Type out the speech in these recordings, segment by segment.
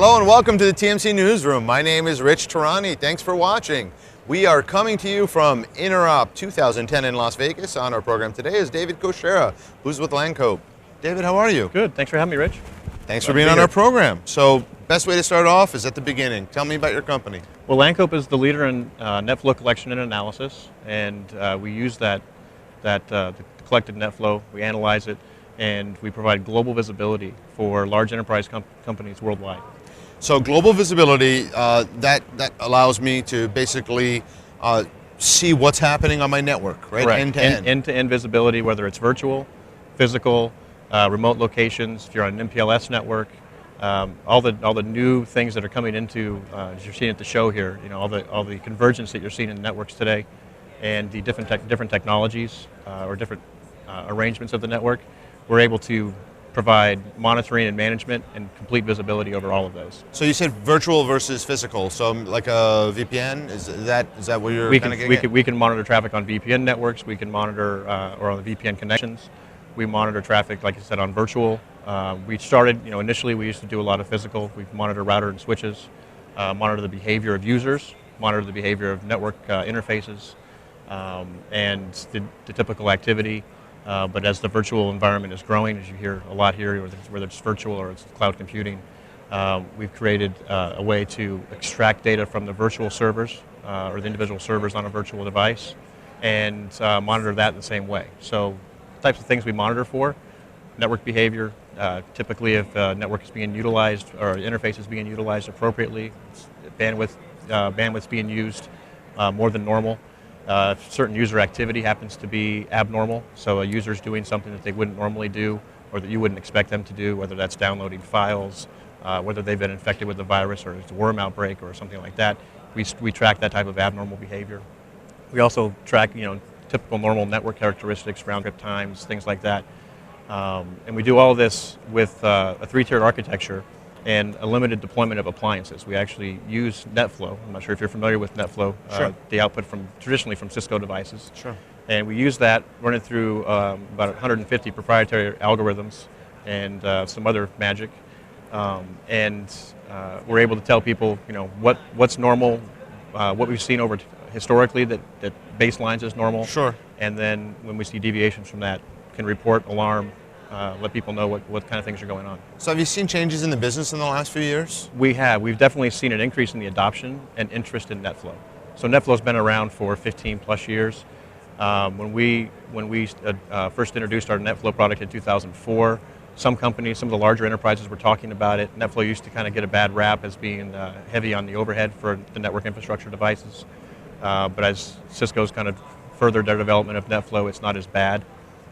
Hello and welcome to the TMC Newsroom. My name is Rich Tehrani. Thanks for watching. We are coming to you from Interop 2010 in Las Vegas. On our program today is David Cocchiara, who's with Lancope. David, how are you? Good. Thanks for having me, Rich. Thanks for being on our program. So, best way to start off is at the beginning. Tell me about your company. Well, Lancope is the leader in net flow collection and analysis, and we use the collected net flow, we analyze it, and we provide global visibility for large enterprise companies worldwide. So global visibility, that allows me to basically see wwhat's happening on my network, right? Correct. End-to-end. End-to-end visibility, whether it's virtual, physical, remote locations, if you're on an MPLS network, all the new things that are coming into, as you're seeing at the show here, you know, all the convergence that you're seeing in networks today, and the different technologies or different arrangements of the network, we're able to provide monitoring and management and complete visibility over all of those. So you said virtual versus physical. So like a VPN, is that what you're kind of getting at? We can monitor traffic on VPN networks. We can monitor or on the VPN connections. We monitor traffic, like I said, on virtual. We started, you know, initially we used to do a lot of physical. We monitor router and switches, monitor the behavior of users, monitor the behavior of network interfaces, and the typical activity. But as the virtual environment is growing, as you hear a lot here, whether it's virtual or it's cloud computing, we've created a way to extract data from the virtual servers or the individual servers on a virtual device and monitor that in the same way. So types of things we monitor for: network behavior, typically if network is being utilized or interface is being utilized appropriately, bandwidth's being used more than normal. If certain user activity happens to be abnormal, so a user's doing something that they wouldn't normally do or that you wouldn't expect them to do, whether that's downloading files, whether they've been infected with a virus or it's a worm outbreak or something like that, we track that type of abnormal behavior. We also track, you know, typical normal network characteristics, round trip times, things like that. And we do all this with a three-tiered architecture and a limited deployment of appliances. We actually use NetFlow. I'm not sure if you're familiar with NetFlow, Sure. The output traditionally from Cisco devices. Sure. And we use that, run it through about 150 proprietary algorithms and some other magic. And we're able to tell people, you know, what's normal, what we've seen historically that baselines as normal. Sure. And then when we see deviations from that, can report, alarm, let people know what kind of things are going on. So have you seen changes in the business in the last few years? We have. We've definitely seen an increase in the adoption and interest in NetFlow. So NetFlow's been around for 15 plus years. When we first introduced our NetFlow product in 2004, some companies, some of the larger enterprises were talking about it. NetFlow used to kind of get a bad rap as being heavy on the overhead for the network infrastructure devices. But as Cisco's kind of furthered their development of NetFlow, it's not as bad.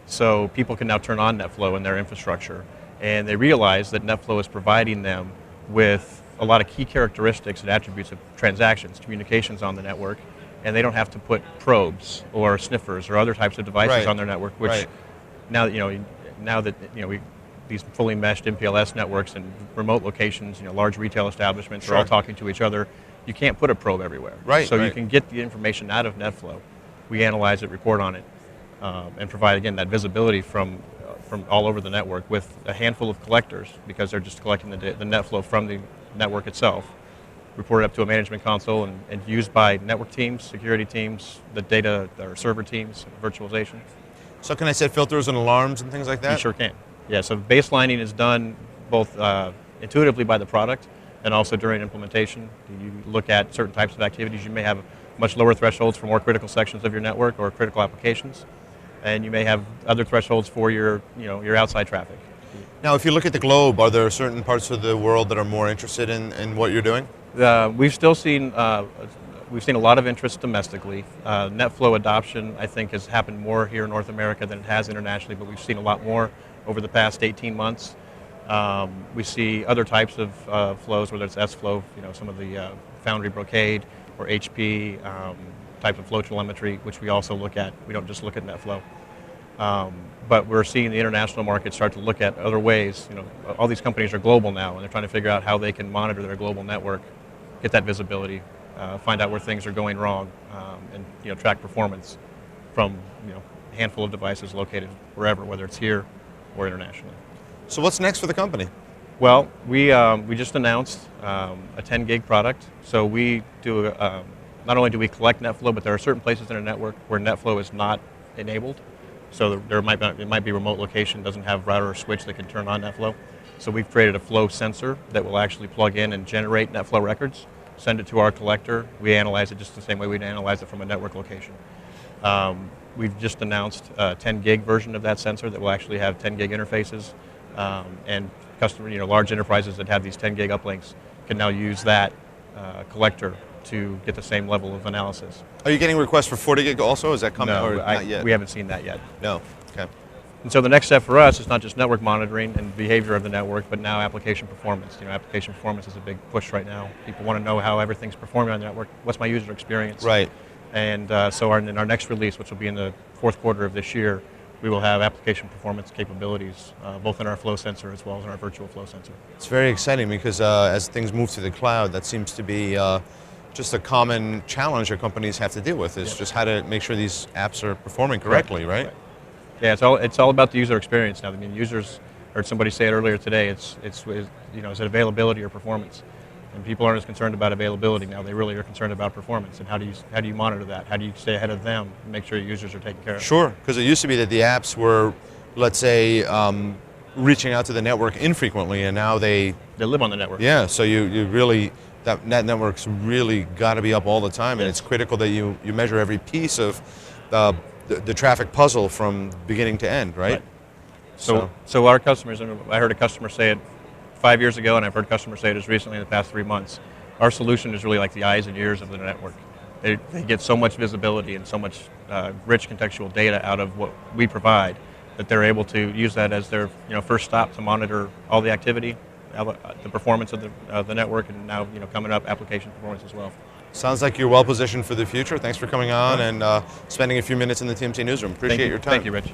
So people can now turn on NetFlow in their infrastructure, and they realize that NetFlow is providing them with a lot of key characteristics and attributes of transactions, communications on the network, and they don't have to put probes or sniffers or other types of devices on their network, which now that these fully meshed MPLS networks and remote locations, you know, large retail establishments are all talking to each other. You can't put a probe everywhere. So you can get the information out of NetFlow. We analyze it, report on it, and provide, again, that visibility from all over the network with a handful of collectors, because they're just collecting the net flow from the network itself, reported up to a management console and used by network teams, security teams, the data or server teams, virtualization. So can I set filters and alarms and things like that? You sure can. Yeah, so baselining is done both intuitively by the product and also during implementation. You look at certain types of activities. You may have much lower thresholds for more critical sections of your network or critical applications, and you may have other thresholds for your outside traffic. Now, if you look at the globe, are there certain parts of the world that are more interested in what you're doing? We've seen a lot of interest domestically. NetFlow adoption, I think, has happened more here in North America than it has internationally, but we've seen a lot more over the past 18 months. We see other types of flows, whether it's S-Flow, you know, some of the Foundry Brocade, or HP type of flow telemetry, which we also look at. We don't just look at NetFlow. But we're seeing the international market start to look at other ways. You know, all these companies are global now, and they're trying to figure out how they can monitor their global network, get that visibility, find out where things are going wrong, and track performance from a handful of devices located wherever, whether it's here or internationally. So what's next for the company? Well, we just announced a 10 gig product. So we do not only do we collect NetFlow, but there are certain places in a network where NetFlow is not enabled. So it might be a remote location, doesn't have router or switch that can turn on NetFlow. So we've created a flow sensor that will actually plug in and generate NetFlow records, send it to our collector. We analyze it just the same way we'd analyze it from a network location. We've just announced a 10 gig version of that sensor that will actually have 10 gig interfaces, and large enterprises that have these 10 gig uplinks can now use that collector to get the same level of analysis. Are you getting requests for 40 gig also? Is that coming? No, or not yet? We haven't seen that yet. No. Okay. And so the next step for us is not just network monitoring and behavior of the network, but now application performance. Application performance is a big push right now. People want to know how everything's performing on the network. What's my user experience? Right. And so in our next release, which will be in the fourth quarter of this year, we will have application performance capabilities, both in our flow sensor as well as in our virtual flow sensor. It's very exciting because as things move to the cloud, that seems to be just a common challenge that companies have to deal with, is just how to make sure these apps are performing correctly, right? Yeah, it's all about the user experience now. I mean, users, heard somebody say it earlier today, is it availability or performance? And people aren't as concerned about availability now. They really are concerned about performance. And how do you monitor that? How do you stay ahead of them and make sure your users are taken care of? Sure, because it used to be that the apps were, let's say, reaching out to the network infrequently, and now they live on the network. Yeah, so you really, that network's really got to be up all the time, and it's critical that you measure every piece of the traffic puzzle from beginning to end, right? So our customers, and I heard a customer say it 5 years ago, and I've heard customers say it as recently in the past 3 months. Our solution is really like the eyes and ears of the network. They get so much visibility and so much rich contextual data out of what we provide that they're able to use that as their first stop to monitor all the activity, the performance of the network, and now coming up application performance as well. Sounds like you're well positioned for the future. Thanks for coming on and spending a few minutes in the TMC newsroom. Appreciate your time. Thank you, Rich.